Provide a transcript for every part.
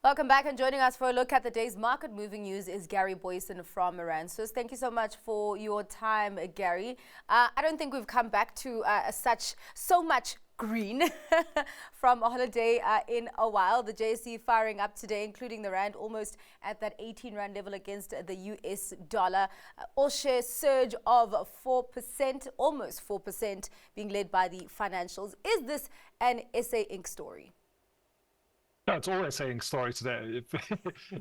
Welcome back, and joining us for a look at the day's market moving news is Gary Booysen from Maransus. Thank you so much for your time, Gary. I don't think we've come back to so much green from a holiday in a while. The JSE firing up today, including the rand almost at that 18 rand level against the US dollar. All share surge of 4%, almost 4%, being led by the financials. Is this an SA Inc. story? No, it's all SA Inc. story today.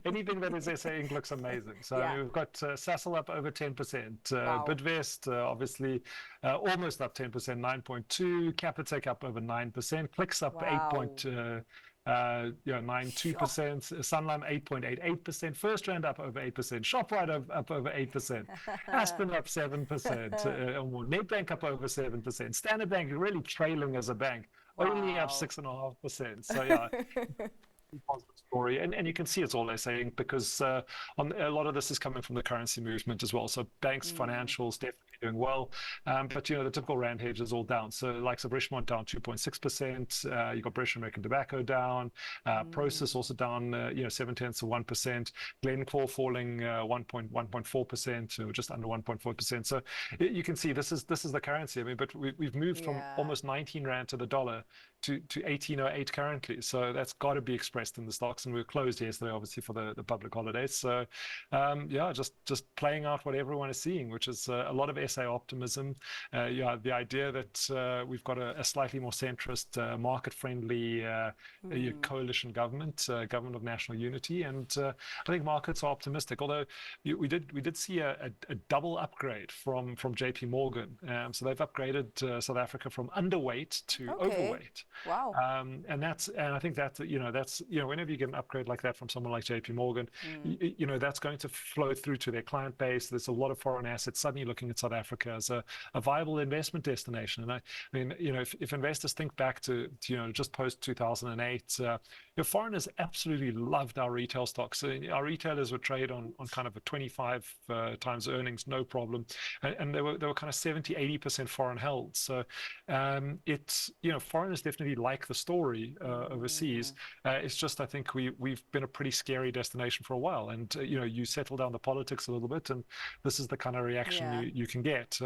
Anything that is SA Inc. looks amazing. So Yeah. I mean, we've got Sasol up over 10%, Wow. Bidvest obviously almost up 10%, 9.2, Capitec up over 9%, Clicks up Wow. 8.92%, Sanlam 8.88%, FirstRand up over 8%, Shoprite up over 8%, Aspen up 7%, or more, Nedbank up over 7%, Standard Bank really trailing as a bank, only up Wow. 6.5%. So yeah. Positive story, and you can see it's all they're saying because on a lot of this is coming from the currency movement as well. So banks, financials definitely doing well, but the typical rand hedge is all down. So like Richmond down 2.6%. You got British American Tobacco down, Prosus also down 0.7%. Glencore falling 1.4%, or just under 1.4%. So you can see this is the currency. I mean, but we've moved from almost 19 rand to the dollar to 18.08 currently. So that's got to be expressed in the stocks, and we were closed yesterday, obviously, for the public holidays. So just playing out what everyone is seeing, which is a lot of SA optimism. The idea that we've got a slightly more centrist, market-friendly coalition government of national unity, and I think markets are optimistic. Although we did see a double upgrade from JP Morgan. So they've upgraded South Africa from underweight to overweight. Wow. And I think that's whenever you get an upgrade like that from someone like JP Morgan, that's going to flow through to their client base. There's a lot of foreign assets suddenly looking at South Africa as a viable investment destination. And I mean, if investors think back to just post 2008, foreigners absolutely loved our retail stocks. So our retailers would trade on kind of a 25 times earnings, no problem, and they were kind of 70-80% foreign held. So it's foreigners definitely like the story overseas. It's just, I think we've been a pretty scary destination for a while, and you settle down the politics a little bit, and this is the kind of reaction you can get.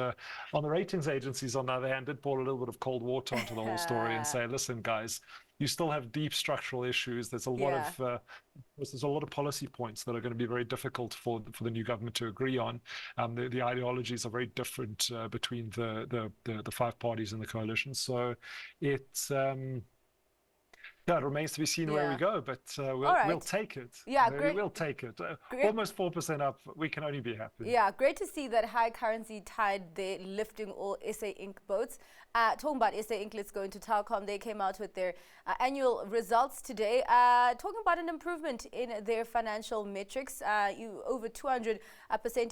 On the ratings agencies, on the other hand, did pour a little bit of cold water onto the whole story and say, listen, guys, you still have deep structural issues. There's a lot of policy points that are going to be very difficult for the new government to agree on. The ideologies are very different between the five parties in the coalition. So it's it remains to be seen where we go, but we'll take it. Yeah, great. We'll take it. Almost 4% up. We can only be happy. Yeah, great to see that high currency tide there lifting all SA Inc. boats. Talking about SA Inc., let's go into Telkom. They came out with their annual results today, talking about an improvement in their financial metrics. Over 200%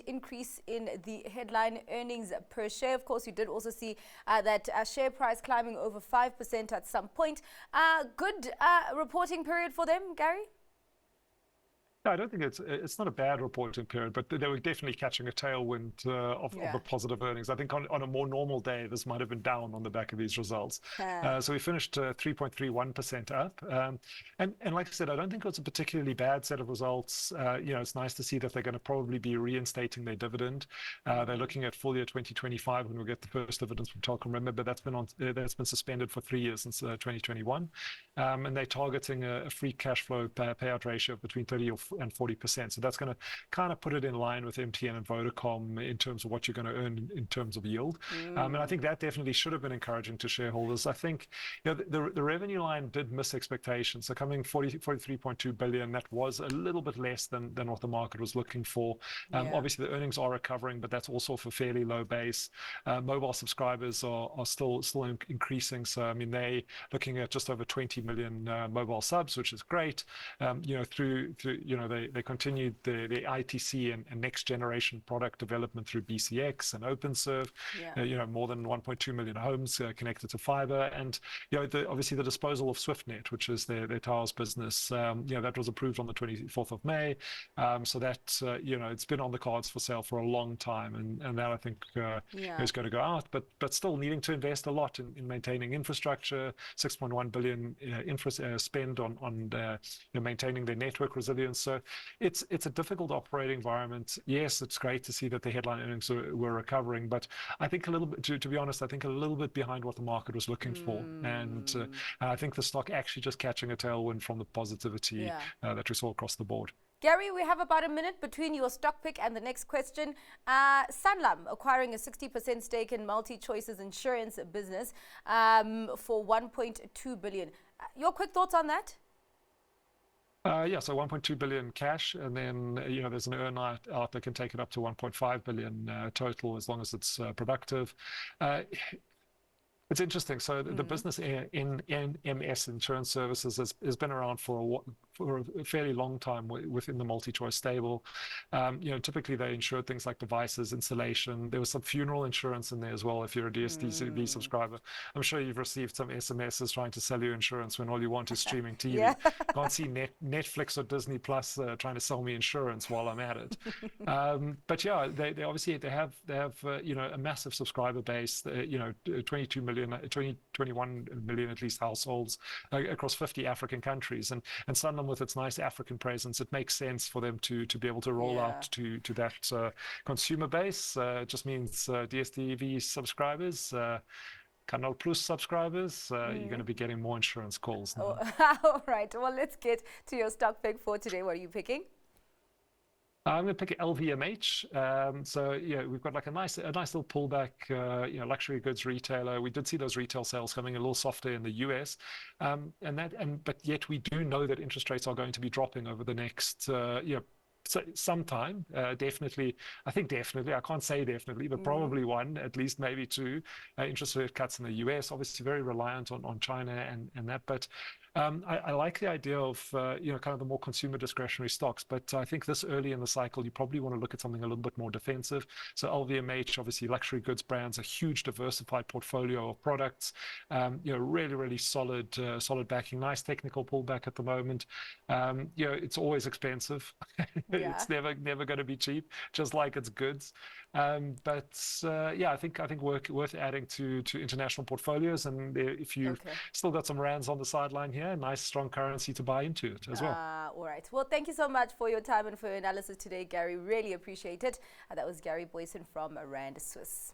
increase in the headline earnings per share. Of course, you did also see that share price climbing over 5% at some point. Good reporting period for them, Gary? No, I don't think it's not a bad reporting period, but they were definitely catching a tailwind of the positive earnings. I think on a more normal day, this might have been down on the back of these results. So we finished 3.31% up. And like I said, I don't think it was a particularly bad set of results. It's nice to see that they're going to probably be reinstating their dividend. They're looking at full year 2025 when we get the first dividends from Telkom. Remember, that's been suspended for 3 years since 2021. And they're targeting a free cash flow payout ratio of between 30 and 40%. So that's going to kind of put it in line with MTN and Vodacom in terms of what you're going to earn in terms of yield. And I think that definitely should have been encouraging to shareholders. I think the revenue line did miss expectations. So coming 43.2 billion, that was a little bit less than what the market was looking for. Obviously, the earnings are recovering, but that's also for fairly low base. Mobile subscribers are still increasing. So I mean, they looking at just over 20 million mobile subs, which is great. Through they continued the ITC and next generation product development through BCX and OpenServe. More than 1.2 million homes connected to fiber, and obviously the disposal of SwiftNet, which is their towers business. That was approved on the 24th of May. So that it's been on the cards for sale for a long time, and that I think is going to go out, but still needing to invest a lot in maintaining infrastructure. 6.1 billion spend on maintaining their network resilience. So it's a difficult operating environment. Yes, it's great to see that the headline earnings were recovering, but I think a little bit, to be honest, I think a little bit behind what the market was looking for, and I think the stock actually just catching a tailwind from the positivity that we saw across the board. Gary, we have about a minute between your stock pick and the next question. Sanlam acquiring a 60% stake in MultiChoice's insurance business for 1.2 billion. Your quick thoughts on that? So 1.2 billion cash, and then there's an earn out that can take it up to 1.5 billion total as long as it's productive. It's interesting. So the business in MS Insurance Services has been around for a fairly long time within the MultiChoice stable. Typically they insure things like devices, installation. There was some funeral insurance in there as well if you're a DSTV subscriber. I'm sure you've received some SMSs trying to sell you insurance when all you want is streaming TV. Can't see Netflix or Disney Plus trying to sell me insurance while I'm at it. But yeah, they obviously have a massive subscriber base. 21 million at least households across 50 African countries, and Sanlam with its nice African presence, it makes sense for them to be able to roll out to that consumer base. It just means DSTV subscribers, Canal Plus subscribers, you're going to be getting more insurance calls now. All right, well, let's get to your stock pick for today. What are you picking? I'm going to pick LVMH. So we've got like a nice little pullback. Luxury goods retailer. We did see those retail sales coming a little softer in the US, but yet we do know that interest rates are going to be dropping over the next sometime. Definitely, I can't say definitely, but probably one, at least maybe two interest rate cuts in the US. Obviously, very reliant on China and that, but. I like the idea of kind of the more consumer discretionary stocks, but I think this early in the cycle you probably want to look at something a little bit more defensive. So LVMH, obviously luxury goods brands, a huge diversified portfolio of products, really solid backing, nice technical pullback at the moment. It's always expensive. It's never going to be cheap, just like it's goods. But I think worth adding to international portfolios, and if you've still got some rands on the sideline here, nice strong currency to buy into it as well. All right. Well, thank you so much for your time and for your analysis today, Gary. Really appreciate it. That was Gary Booysen from Rand Swiss.